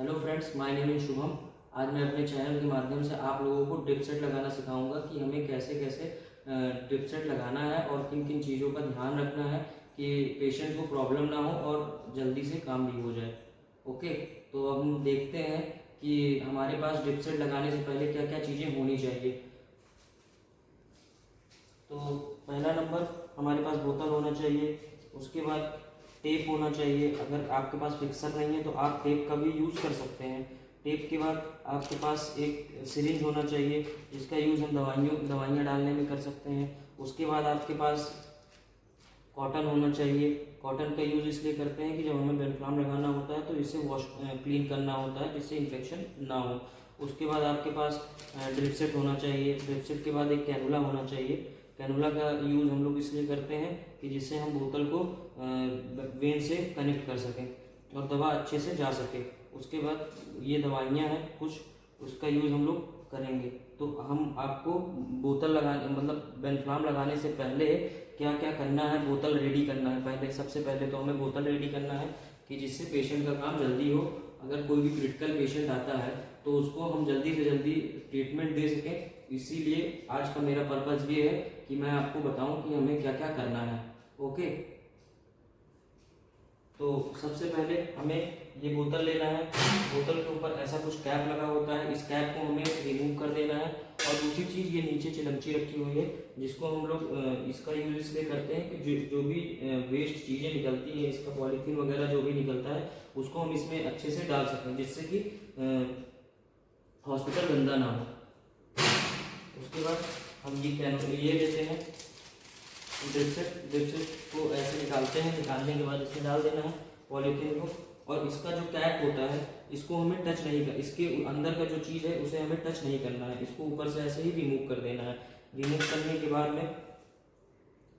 Hello friends, my name is Shubham. आज मैं अपने चैनल के माध्यम से आप लोगों को ड्रिप सेट लगाना सिखाऊंगा कि हमें कैसे कैसे ड्रिप सेट लगाना है और किन किन चीज़ों का ध्यान रखना है कि पेशेंट को प्रॉब्लम ना हो और जल्दी से काम भी हो जाए। ओके, तो अब हम देखते हैं कि हमारे पास ड्रिप सेट लगाने से पहले क्या क्या चीज़ें होनी चाहिए। तो पहला नंबर, हमारे पास बोतल होना चाहिए। उसके बाद टेप होना चाहिए। अगर आपके पास फिक्सर नहीं है तो आप टेप का भी यूज़ कर सकते हैं। टेप के बाद आपके पास एक सिरिंज होना चाहिए जिसका यूज़ हम दवाइयाँ डालने में कर सकते हैं। उसके बाद आपके पास कॉटन होना चाहिए। कॉटन का यूज़ इसलिए करते हैं कि जब हमें बेनफ्लाम लगाना होता है तो इसे वॉश क्लीन करना होता है जिससे इन्फेक्शन ना हो। उसके बाद आपके पास ड्रिप सेट होना चाहिए। ड्रिप सेट के बाद एक कैनुला होना चाहिए। कैनुला का यूज़ हम लोग इसलिए करते हैं कि जिससे हम बोतल को वेन से कनेक्ट कर सकें और दवा अच्छे से जा सके। उसके बाद ये दवाइयाँ हैं कुछ, उसका यूज़ हम लोग करेंगे। तो हम आपको बोतल लगाने मतलब बेनफ्लाम लगाने से पहले क्या क्या करना है, बोतल रेडी करना है। पहले सबसे पहले तो हमें बोतल रेडी करना है कि जिससे पेशेंट का काम जल्दी हो। अगर कोई भी क्रिटिकल पेशेंट आता है तो उसको हम जल्दी से जल्दी ट्रीटमेंट दे सकें। इसीलिए आज का मेरा पर्पज़ ये है कि मैं आपको बताऊं कि हमें क्या क्या करना है। ओके, तो सबसे पहले हमें ये बोतल लेना है। बोतल के ऊपर ऐसा कुछ कैप लगा होता है, इस कैप को हमें रिमूव कर देना है। और दूसरी चीज़, ये नीचे चिलमची रखी हुई है जिसको हम लोग इसका यूज इसलिए करते हैं कि जो भी वेस्ट चीज़ें निकलती है, इसका पॉलीथीन वगैरह जो भी निकलता है उसको हम इसमें अच्छे से डाल सकें जिससे कि हॉस्पिटल गंदा ना हो। उसके बाद हम ये लेते हैं ड्रिप सेट को ऐसे निकालते हैं। निकालने के बाद इसमें डाल देना है पॉलीथीन को। और इसका जो कैप होता है इसको हमें टच नहीं कर, इसके अंदर का जो चीज़ है उसे हमें टच नहीं करना है। इसको ऊपर से ऐसे ही रिमूव कर देना है। रिमूव करने के बाद में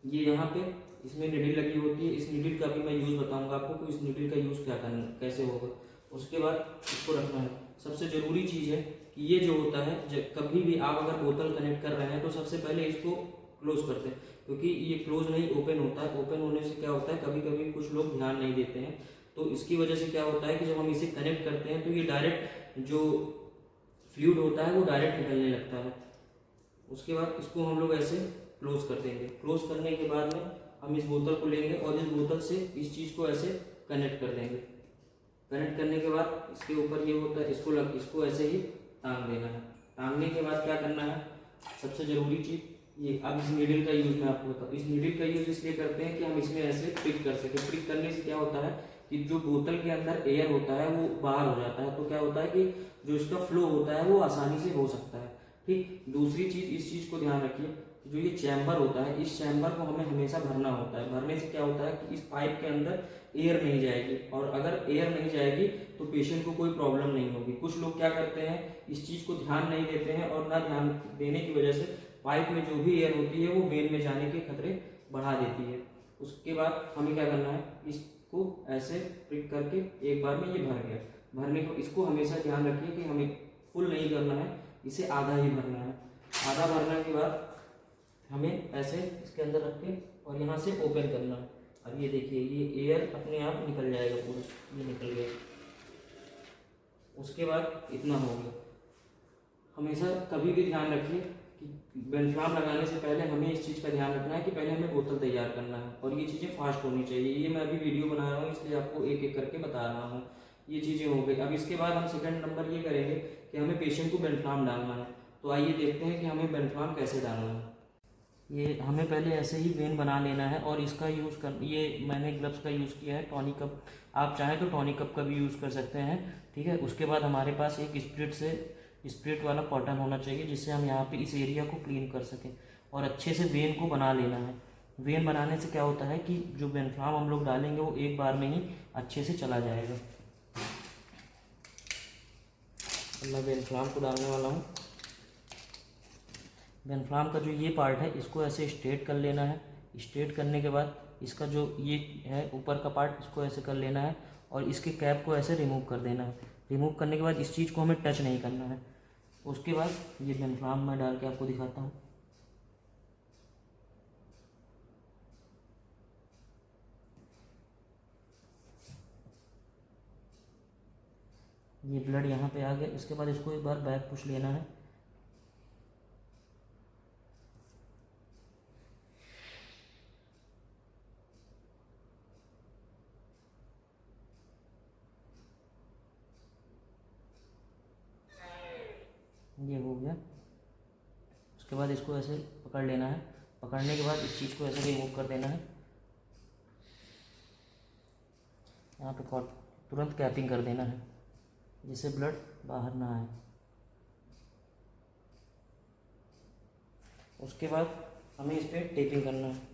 ये यहाँ पे इसमें निडिल लगी होती है। इस निडिल का भी मैं यूज़ बताऊंगा आपको कि इस निडिल का यूज़ क्या करना कैसे होगा। उसके बाद इसको रखना है। सबसे ज़रूरी चीज़ है कि ये जो होता है, जब कभी भी आप अगर बोतल कनेक्ट कर रहे हैं तो सबसे पहले इसको क्लोज करते हैं, क्योंकि ये क्लोज नहीं ओपन होता है। ओपन होने से क्या होता है, कभी कभी कुछ लोग ध्यान नहीं देते हैं, तो इसकी वजह से क्या होता है कि जब हम इसे कनेक्ट करते हैं तो ये डायरेक्ट जो फ्लूइड होता है वो डायरेक्ट निकलने लगता है। उसके बाद इसको हम लोग ऐसे क्लोज कर देंगे। क्लोज करने के बाद में हम इस बोतल को लेंगे और इस बोतल से इस चीज़ को ऐसे कनेक्ट कर देंगे। कनेक्ट करने के बाद इसके ऊपर ये होता है, इसको ऐसे ही टांग देना है। टांगने के बाद क्या करना है, सबसे ज़रूरी चीज़ ये, अब इस नीडल का यूज़ मैं आपको बताऊँ। इस नीडल का यूज़ इसलिए करते हैं कि हम इसमें ऐसे प्रिक कर सकें। प्रिक करने से क्या होता है कि जो बोतल के अंदर एयर होता है वो बाहर हो जाता है, तो क्या होता है कि जो इसका फ्लो होता है वो आसानी से हो सकता है। ठीक, दूसरी चीज़, इस चीज़ को ध्यान रखिए, जो ये चैम्बर होता है इस चैम्बर को हमें हमेशा भरना होता है। भरने से क्या होता है कि इस पाइप के अंदर एयर नहीं जाएगी, और अगर एयर नहीं जाएगी तो पेशेंट को कोई प्रॉब्लम नहीं होगी। कुछ लोग क्या करते हैं, इस चीज़ को ध्यान नहीं देते हैं और ना ध्यान देने की वजह से पाइप में जो भी एयर होती है वो वेन में जाने के खतरे बढ़ा देती है। उसके बाद हमें क्या करना है, इसको ऐसे प्रिक करके एक बार में ये भर गया। भरने को इसको हमेशा ध्यान रखिए कि हमें फुल नहीं करना है, इसे आधा ही भरना है। आधा भरने के बाद हमें ऐसे इसके अंदर रख के और यहाँ से ओपन करना है। अब ये देखिए, ये एयर अपने आप निकल जाएगा पूरा, ये निकल गया। उसके बाद इतना हो गया। हमेशा कभी भी ध्यान रखिए कि बेनफ्लाम लगाने से पहले हमें इस चीज़ का ध्यान रखना है कि पहले हमें बोतल तैयार करना है और ये चीज़ें फास्ट होनी चाहिए। ये मैं अभी वीडियो बना रहा हूँ इसलिए आपको एक एक करके बता रहा हूँ। ये चीज़ें हो गई। अब इसके बाद हम सेकंड नंबर ये करेंगे कि हमें पेशेंट को बेनफ्लाम डालना है। तो आइए देखते हैं कि हमें बेनफ्लाम कैसे डालना है। ये हमें पहले ऐसे ही वेन बना लेना है और इसका यूज़ कर, ये मैंने ग्लव्स का यूज़ किया है, टॉनिक कप। आप चाहें तो टॉनिक कप का भी यूज़ कर सकते हैं। ठीक है, उसके बाद हमारे पास एक स्प्रिट वाला कॉटन होना चाहिए जिससे हम यहाँ पे इस एरिया को क्लीन कर सकें और अच्छे से वेन को बना लेना है। वेन बनाने से क्या होता है कि जो बेनफ्लाम हम लोग डालेंगे वो एक बार में ही अच्छे से चला जाएगा। मैं बेनफ्लाम को डालने वाला हूँ। बेनफ्लाम का जो ये पार्ट है इसको ऐसे स्ट्रेट कर लेना है। स्ट्रेट करने के बाद इसका जो ये है ऊपर का पार्ट, इसको ऐसे कर लेना है और इसके कैप को ऐसे रिमूव कर देना है। रिमूव करने के बाद इस चीज़ को हमें टच नहीं करना है। उसके बाद ये बेनफ्लाम मैं डाल के आपको दिखाता हूँ। ये ब्लड यहाँ पे आ गया। इसके बाद इसको एक बार बैक पुश लेना है। ये हो गया। उसके बाद इसको ऐसे पकड़ लेना है। पकड़ने के बाद इस चीज़ को ऐसे रिमूव कर देना है। यहाँ पे तुरंत कैपिंग कर देना है जिससे ब्लड बाहर ना आए। उसके बाद हमें इस पर टेपिंग करना है।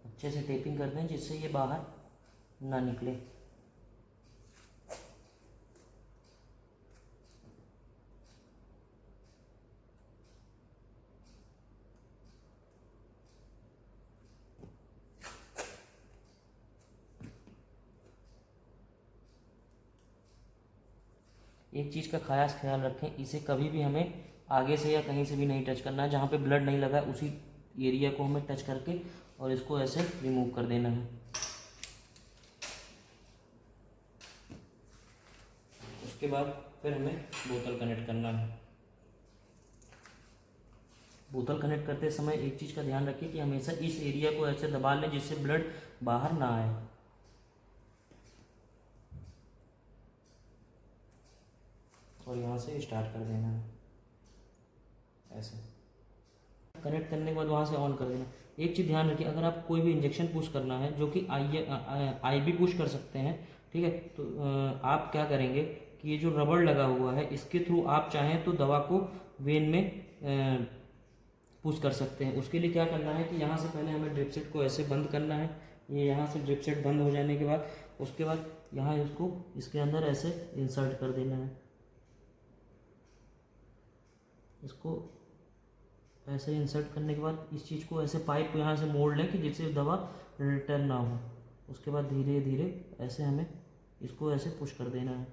अच्छे से टेपिंग कर दें जिससे ये बाहर ना निकले। एक चीज़ का खास ख्याल रखें, इसे कभी भी हमें आगे से या कहीं से भी नहीं टच करना है। जहाँ पे ब्लड नहीं लगा उसी एरिया को हमें टच करके और इसको ऐसे रिमूव कर देना है। उसके बाद फिर हमें बोतल कनेक्ट करना है। बोतल कनेक्ट करते समय एक चीज़ का ध्यान रखिए कि हमेशा इस एरिया को ऐसे दबा लें जिससे ब्लड बाहर ना आए। और यहाँ से स्टार्ट कर देना है ऐसे। कनेक्ट करने के बाद वहाँ से ऑन कर देना। एक चीज़ ध्यान रखिए, अगर आप कोई भी इंजेक्शन पुश करना है जो कि आई भी पुश कर सकते हैं, ठीक है, तो आप क्या करेंगे कि ये जो रबड़ लगा हुआ है इसके थ्रू आप चाहें तो दवा को वेन में पुश कर सकते हैं। उसके लिए क्या करना है कि यहाँ से पहले हमें ड्रिप सेट को ऐसे बंद करना है। ये यहाँ से ड्रिप सेट बंद हो जाने के बाद उसके बाद यहाँ इसको इसके अंदर ऐसे इंसर्ट कर देना है। इसको ऐसे इंसर्ट करने के बाद इस चीज़ को ऐसे पाइप को यहाँ से मोड़ लें कि जिससे दवा रिटर्न ना हो। उसके बाद धीरे धीरे ऐसे हमें इसको ऐसे पुश कर देना है।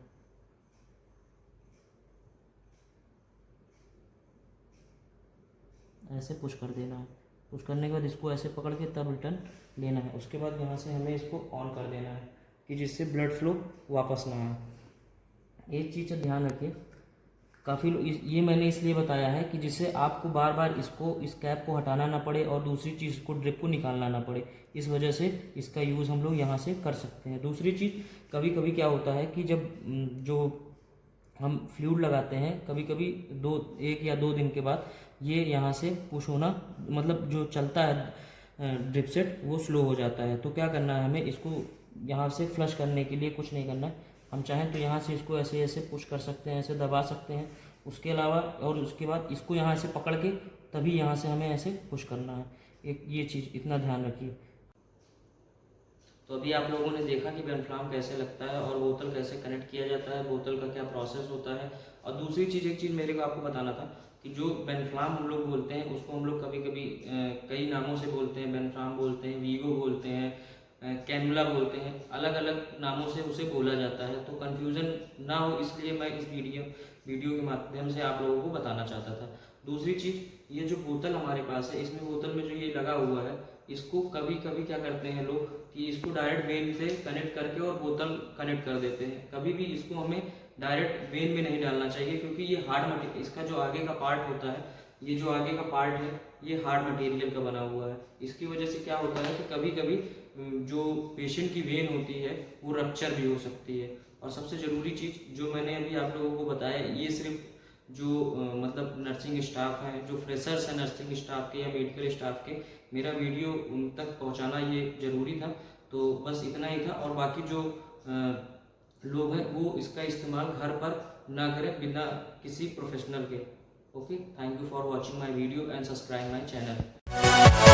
ऐसे पुश कर देना है। पुश करने के बाद इसको ऐसे पकड़ के तब रिटर्न लेना है। उसके बाद यहाँ से हमें इसको ऑन कर देना है कि जिससे ब्लड फ्लो वापस ना आए। एक चीज़ का ध्यान रखिए, काफ़ी ये मैंने इसलिए बताया है कि जिससे आपको बार बार इस कैप को हटाना ना पड़े और दूसरी चीज़ को ड्रिप को निकालना ना पड़े। इस वजह से इसका यूज़ हम लोग यहाँ से कर सकते हैं। दूसरी चीज़, कभी कभी क्या होता है कि जब जो हम फ्लूइड लगाते हैं, कभी कभी 1 या 2 दिन के बाद ये यहाँ से पुश होना, मतलब जो चलता है ड्रिप सेट वो स्लो हो जाता है। तो क्या करना है, हमें इसको यहाँ से फ्लश करने के लिए कुछ नहीं करना है। हम चाहें तो यहाँ से इसको ऐसे ऐसे पुश कर सकते हैं, ऐसे दबा सकते हैं। उसके अलावा और उसके बाद इसको यहाँ से पकड़ के तभी यहाँ से हमें ऐसे पुश करना है। एक ये चीज़ इतना ध्यान रखिए। तो अभी आप लोगों ने देखा कि बेनफ्लाम कैसे लगता है और बोतल कैसे कनेक्ट किया जाता है, बोतल का क्या प्रोसेस होता है। और दूसरी चीज़, एक चीज़ मेरे को आपको बताना था कि जो बेनफ्लाम हम लोग बोलते हैं उसको हम लोग कभी कभी कई नामों से बोलते हैं। बेनफ्लाम बोलते हैं, वीगो बोलते हैं, कैनुला बोलते हैं, अलग अलग नामों से उसे बोला जाता है। तो कन्फ्यूज़न ना हो इसलिए मैं इस वीडियो के माध्यम से आप लोगों को बताना चाहता था। दूसरी चीज़, ये जो बोतल हमारे पास है, इसमें बोतल में जो ये लगा हुआ है, इसको कभी कभी क्या करते हैं लोग कि इसको डायरेक्ट वेन से कनेक्ट करके और बोतल कनेक्ट कर देते हैं। कभी भी इसको हमें डायरेक्ट वेन में नहीं डालना चाहिए, क्योंकि ये हार्ड मटेरियल, इसका जो आगे का पार्ट होता है, ये जो आगे का पार्ट है ये हार्ड मटेरियल का बना हुआ है। इसकी वजह से क्या होता है कि कभी कभी जो पेशेंट की वेन होती है वो रप्चर भी हो सकती है। और सबसे ज़रूरी चीज़ जो मैंने अभी आप लोगों को बताया, ये सिर्फ जो मतलब नर्सिंग स्टाफ है, जो फ्रेशर्स हैं नर्सिंग स्टाफ के या मेडिकल स्टाफ के, मेरा वीडियो उन तक पहुंचाना ये ज़रूरी था। तो बस इतना ही था। और बाकी जो लोग हैं वो इसका इस्तेमाल घर पर ना करें बिना किसी प्रोफेशनल के। Okay, thank you for watching my video and subscribe my channel.